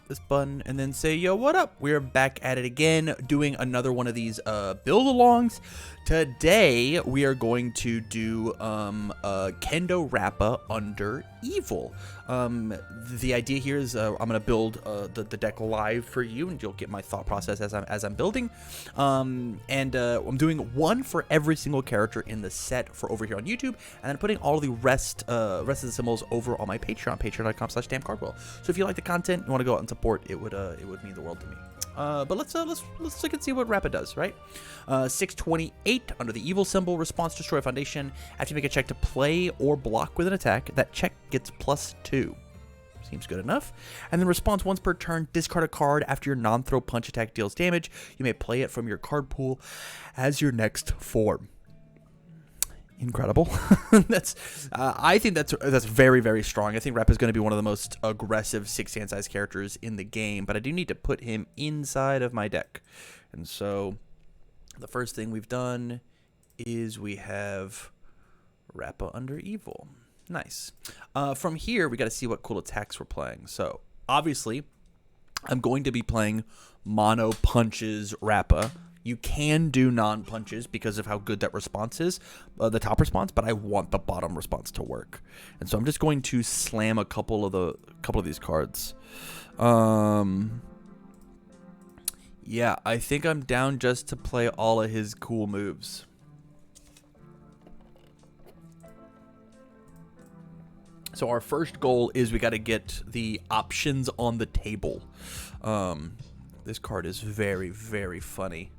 this button, and then say, yo, what up? We're back at it again, doing another one of these build-alongs. Today, we are going to do Kendo Rappa under Evil. The idea here is I'm going to build the deck live for you, and you'll get my thought process as I'm building. I'm doing one for every single character in the set for over here on YouTube, and then putting all the rest of the symbols over on my Patreon, patreon.com/TamCardwell. So if you like the content, you want to go out and support, it would mean the world to me. But let's look and see what Rappa does, right? 628 under the evil symbol, response destroy foundation. After you make a check to play or block with an attack, that check gets +2. Seems good enough. And then response once per turn, discard a card after your non-throw punch attack deals damage. You may play it from your card pool as your next form. Incredible. I think that's very, very strong. I think Rappa is going to be one of the most aggressive 6-hand size characters in the game, but I do need to put him inside of my deck. And so the first thing we've done is we have Rappa under Evil. Nice. From here, we got to see what cool attacks we're playing. So obviously, I'm going to be playing mono punches Rappa. You can do non-punches because of how good that response is, the top response, but I want the bottom response to work. And so I'm just going to slam a couple of these cards. Yeah, I think I'm down just to play all of his cool moves. So our first goal is we got to get the options on the table. This card is very, very funny.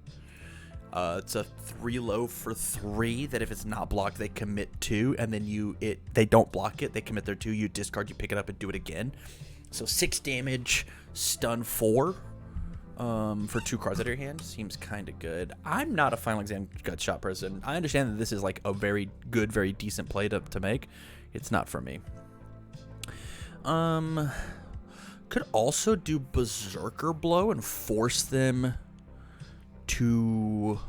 It's a 3-low for 3 that if it's not blocked, they commit 2, and then they don't block it, they commit their 2, you discard, you pick it up and do it again. So 6 damage, stun 4 for 2 cards out of your hand seems kind of good. I'm not a final exam gut shot person. I understand that this is like a very good, very decent play to make. It's not for me. Could also do Berserker Blow and force them to,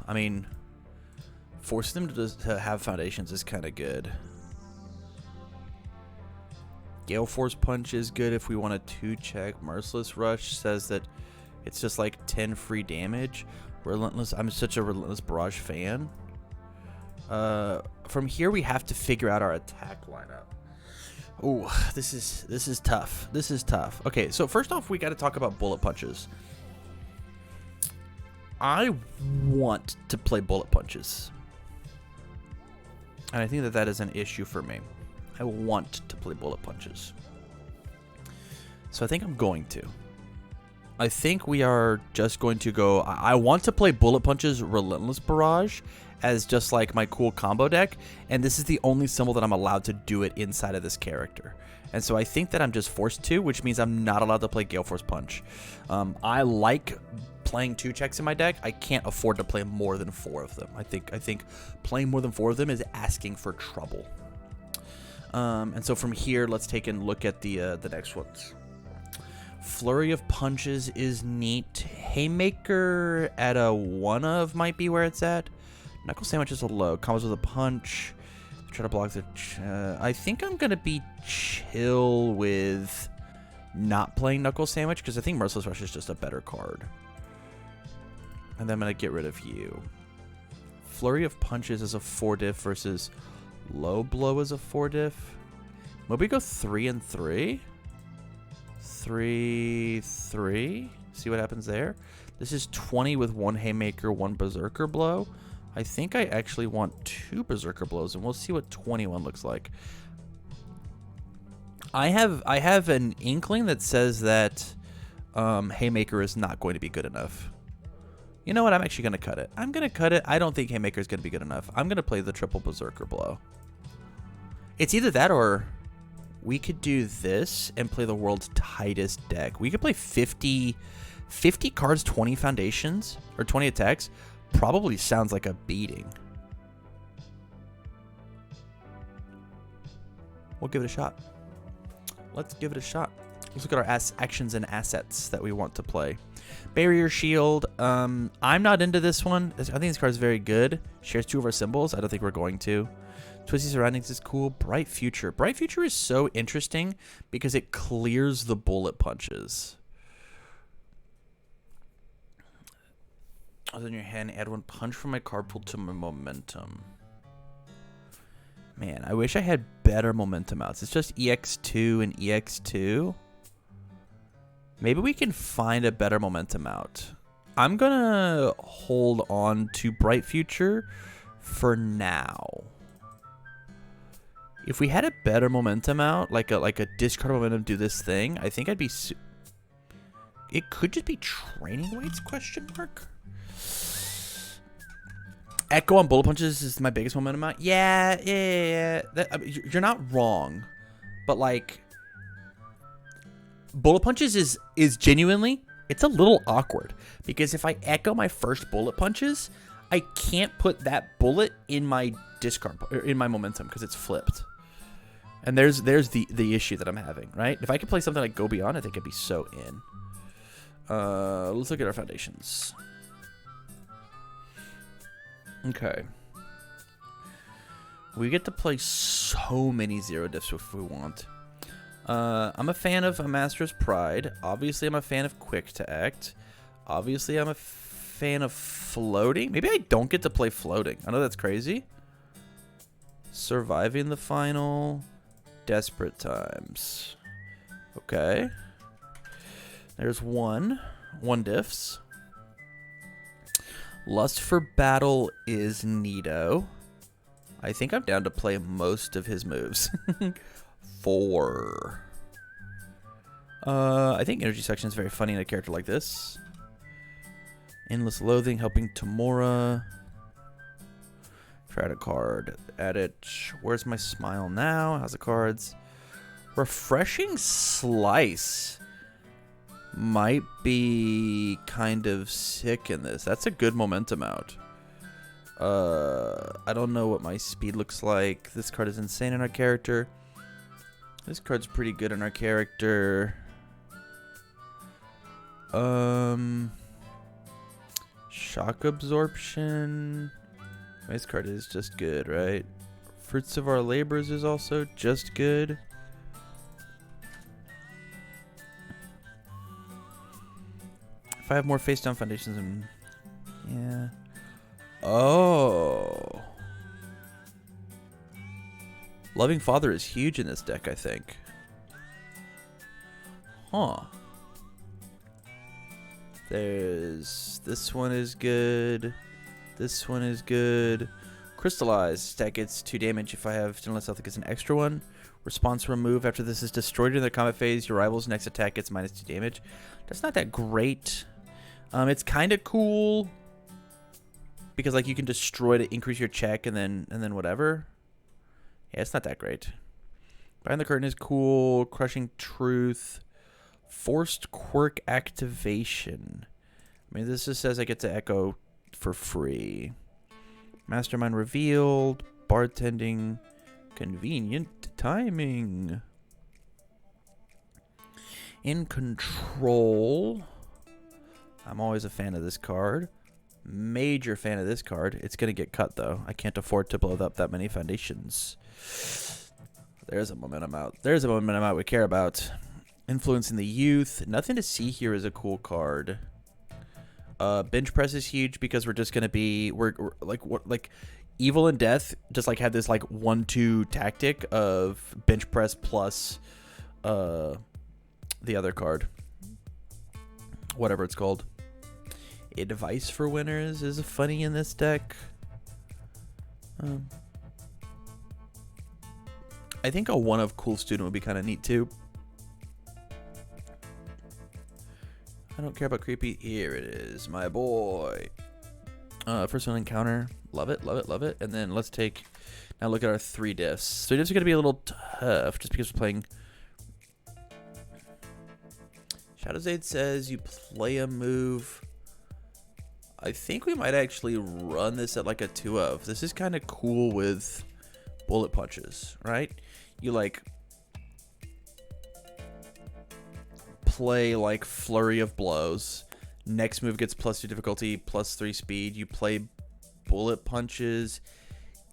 force them to have foundations is kind of good. Gale Force Punch is good if we want a 2-check. Merciless Rush says that it's just like 10 free damage. Relentless, I'm such a Relentless Barrage fan. From here we have to figure out our attack lineup. Ooh, this is tough. This is tough. Okay, so first off, we got to talk about bullet punches. I want to play bullet punches, and I think that is an issue for me. I want to play bullet punches, so I think I'm going to. I think we are just going to go. I want to play bullet punches Relentless Barrage as just like my cool combo deck, and this is the only symbol that I'm allowed to do it inside of this character. And so I think that I'm just forced to, which means I'm not allowed to play Gale Force Punch. I like playing 2 checks in my deck. I can't afford to play more than 4 of them. I think playing more than 4 of them is asking for trouble. And so from here, let's take a look at the next ones. Flurry of Punches is neat. Haymaker at a 1 of might be where it's at. Knuckle Sandwich is a low. Combos with a punch. Try to block the... I think I'm going to be chill with not playing Knuckle Sandwich because I think Merciless Rush is just a better card. And then I'm going to get rid of you. Flurry of Punches is a 4 diff versus Low Blow is a 4 diff. Maybe we go 3 and 3? 3, 3. See what happens there? This is 20 with 1 Haymaker, 1 Berserker Blow. I think I actually want 2 Berserker Blows, and we'll see what 21 looks like. I have an inkling that says that Haymaker is not going to be good enough. You know what? I'm actually going to cut it. I'm going to cut it. I don't think Haymaker is going to be good enough. I'm going to play the triple Berserker Blow. It's either that or we could do this and play the world's tightest deck. We could play 50 cards, 20 foundations, or 20 attacks. Probably sounds like a beating. We'll give it a shot. Let's give it a shot. Let's look at our actions and assets that we want to play. Barrier Shield. I'm not into this one. I think this card is very good. Shares 2 of our symbols. I don't think we're going to. Twisty Surroundings is cool. Bright Future. Bright Future is so interesting because it clears the bullet punches. Other than your hand, add 1 punch from my card pool to my momentum. Man, I wish I had better momentum outs. It's just EX2 and EX2. Maybe we can find a better momentum out. I'm gonna hold on to Bright Future for now. If we had a better momentum out, like a discard momentum do this thing, I think I'd be... It could just be training weights, question mark? Echo on bullet punches is my biggest momentum out. Yeah. I mean, you're not wrong, but like, bullet punches is genuinely, it's a little awkward because if I echo my first bullet punches, I can't put that bullet in my discard or in my momentum because it's flipped. And there's the issue that I'm having, right? If I could play something like Go Beyond, I think I'd be so in. Let's look at our foundations. Okay. We get to play so many zero diffs if we want. I'm a fan of A Master's Pride. Obviously, I'm a fan of Quick to Act. Obviously, I'm a fan of Floating. Maybe I don't get to play Floating. I know that's crazy. Surviving the Final. Desperate Times. Okay. There's one diffs. Lust for Battle is neato. I think I'm down to play most of his moves. 4. I think Energy Section is very funny in a character like this. Endless Loathing, Helping Tamora. Try a card. Add it. Where's my smile now? How's the cards? Refreshing Slice might be kind of sick in this. That's a good momentum out. I don't know what my speed looks like. This card is insane in our character. This card's pretty good in our character. Shock Absorption. This card is just good, right? Fruits of Our Labors is also just good. If I have more face down foundations and yeah. Oh. Loving Father is huge in this deck, I think. Huh. There's this one is good. This one is good. Crystallize. Stat gets 2 damage if I have Stimulus Health, gets an extra one. Response remove after this is destroyed in the combat phase. Your rival's next attack gets -2 damage. That's not that great. It's kind of cool because like you can destroy to increase your check and then whatever. Yeah, it's not that great. Behind the Curtain is cool. Crushing Truth. Forced Quirk Activation. I mean, this just says I get to echo for free. Mastermind Revealed. Bartending. Convenient Timing. In Control. I'm always a fan of this card. Major fan of this card. It's going to get cut, though. I can't afford to blow up that many foundations. There's a momentum out. There's a momentum out we care about. Influencing the Youth. Nothing to See Here is a cool card. Bench Press is huge because we're just going to be... We're like Evil and Death just like had this like 1-2 tactic of bench press plus the other card. Whatever it's called. Advice for Winners is funny in this deck. I think a one of Cool Student would be kind of neat too. I don't care about creepy. Here it is, my boy. First one encounter. Love it, love it, love it. And then let's take... Now look at our 3 diffs. 3 diffs are going to be a little tough just because we're playing... Shadow's Aid says you play a move... I think we might actually run this at like a 2 of. This is kind of cool with bullet punches, right? You like play like Flurry of Blows. Next move gets +2 difficulty, +3 speed. You play bullet punches.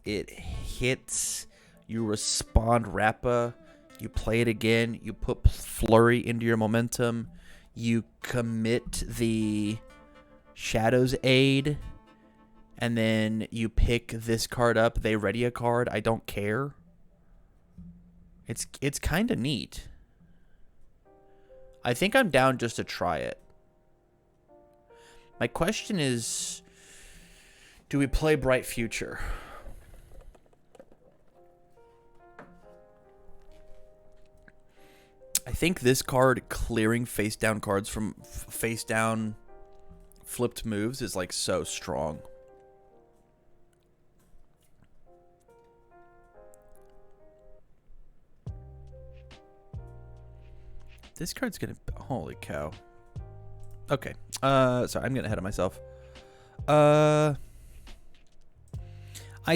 It hits. You respond Rappa. You play it again. You put Flurry into your momentum. You commit the Shadow's Aid. And then you pick this card up. They ready a card. I don't care. It's kind of neat. I think I'm down just to try it. My question is, do we play Bright Future? I think this card clearing face down cards from face down flipped moves is like so strong. This card's gonna... Holy cow. Okay. Sorry, I'm getting ahead of myself. I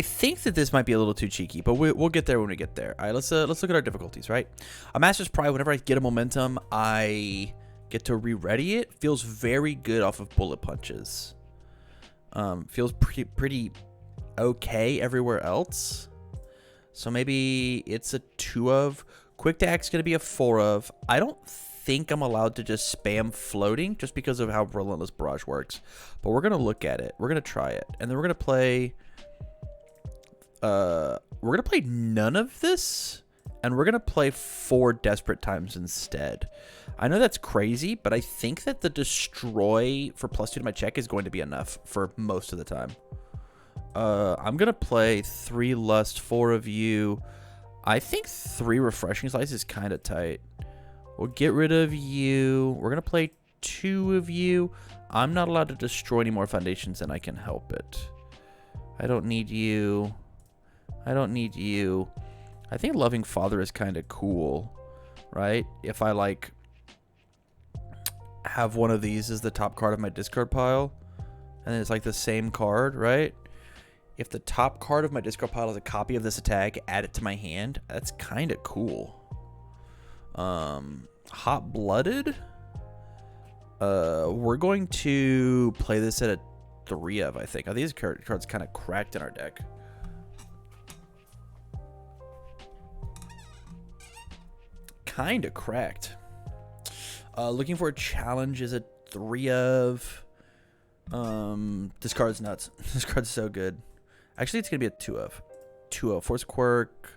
think that this might be a little too cheeky, but we'll get there when we get there. All right, let's look at our difficulties, right? A Master's Pride, whenever I get a momentum, I get to re-ready it. Feels very good off of bullet punches. Feels pretty okay everywhere else. So maybe it's a 2 of... Quick Attack's going to be a 4 of. I don't think I'm allowed to just spam floating just because of how Relentless Barrage works. But we're going to look at it. We're going to try it. And then we're going to play... we're going to play none of this. And we're going to play 4 Desperate Times instead. I know that's crazy, but I think that the Destroy for +2 to my check is going to be enough for most of the time. I'm going to play 3 Lust, 4 of you... I think 3 Refreshing Slice is kind of tight. We'll get rid of you. We're going to play 2 of you. I'm not allowed to destroy any more foundations than I can help it. I don't need you. I don't need you. I think Loving Father is kind of cool, right? If I, like, have one of these as the top card of my discard pile, and it's, like, the same card, right? If the top card of my discard pile is a copy of this attack, add it to my hand. That's kind of cool. Hot Blooded. We're going to play this at a 3 of, I think. These cards kind of cracked in our deck. Kind of cracked. Looking for a challenge is a 3 of. This card's nuts. This card's so good. Actually, it's going to be a 2 of. 2 of. Force Quirk.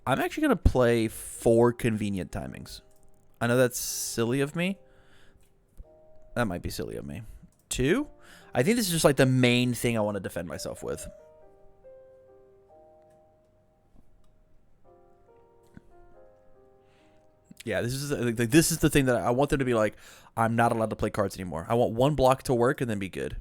I'm actually going to play 4 Convenient Timings. I know that's silly of me. That might be silly of me. 2? I think this is just like the main thing I want to defend myself with. Yeah, this is the thing that I want them to be like, I'm not allowed to play cards anymore. I want 1 block to work and then be good.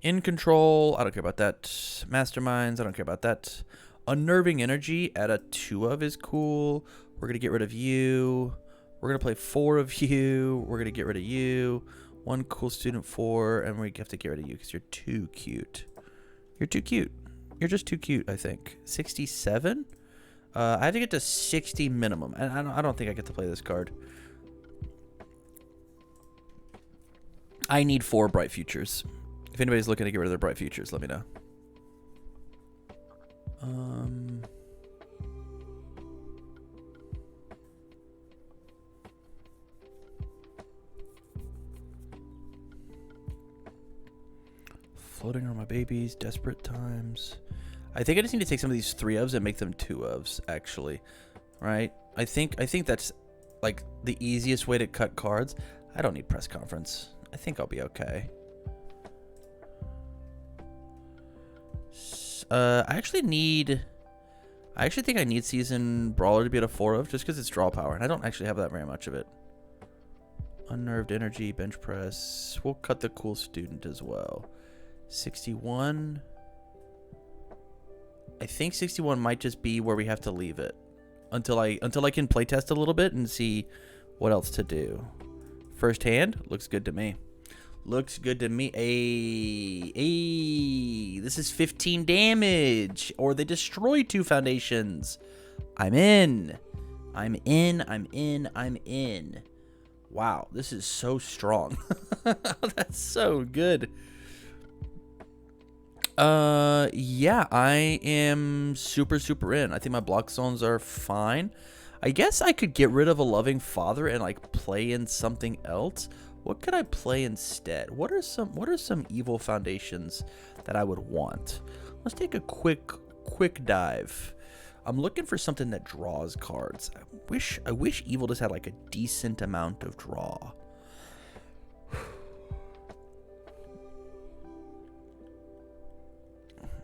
In Control, I don't care about that. Masterminds, I don't care about that. Unnerving Energy at a 2 of is cool. We're going to get rid of you. We're going to play 4 of you. We're going to get rid of you. 1 cool student 4, and we have to get rid of you because you're too cute. You're too cute. You're just too cute, I think. 67? I have to get to 60 minimum, and I don't think I get to play this card. I need 4 Bright Futures. If anybody's looking to get rid of their Bright Futures, let me know. Floating on my babies, Desperate Times. I think I just need to take some of these 3 ofs and make them 2 ofs, actually. Right? I think that's like the easiest way to cut cards. I don't need Press Conference. I think I'll be okay. I actually think I need Season Brawler to be at a 4 of just because it's draw power, and I don't actually have that very much of it. Unnerved Energy, Bench Press. We'll cut the cool student as well. 61. I think 61 might just be where we have to leave it until I can playtest a little bit and see what else to do. First hand looks good to me. Looks good to me. Hey, this is 15 damage, or they destroy 2 foundations. I'm in. I'm in. I'm in. I'm in. Wow, this is so strong. That's so good. Yeah, I am super in. I think my block zones are fine. I guess I could get rid of a Loving Father and like play in something else, What could I play instead? What are some evil foundations that I would want? Let's take a quick dive. I'm looking for something that draws cards. I wish evil just had like a decent amount of draw.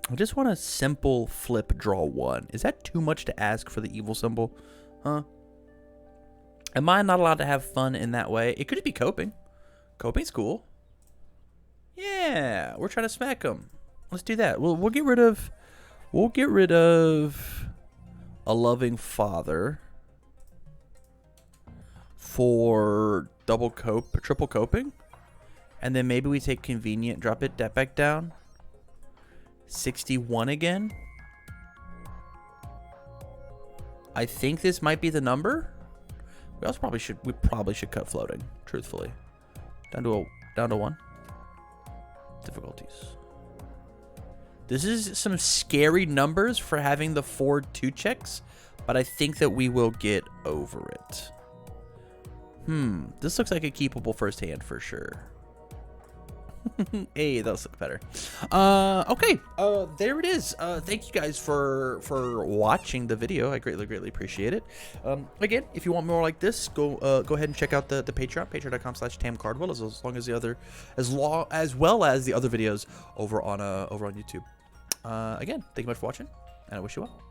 I just want a simple flip draw 1. Is that too much to ask for the evil symbol? Huh? Am I not allowed to have fun in that way? It could be coping. Coping's cool. Yeah, we're trying to smack them. Let's do that. We'll get rid of a loving father for triple coping, and then maybe we take convenient, drop it back down. 61 again. I think this might be the number. We probably should cut floating, truthfully. Down to 1. Difficulties. This is some scary numbers for having the 4-2 checks, but I think that we will get over it. This looks like a keepable first hand for sure. Hey, those look better. Okay, there it is. Thank you guys for watching the video. I greatly appreciate it. Again, if you want more like this, go ahead and check out the Patreon, patreon.com/TamCardwell, as well as the other videos over on YouTube. Again, thank you much for watching, and I wish you well.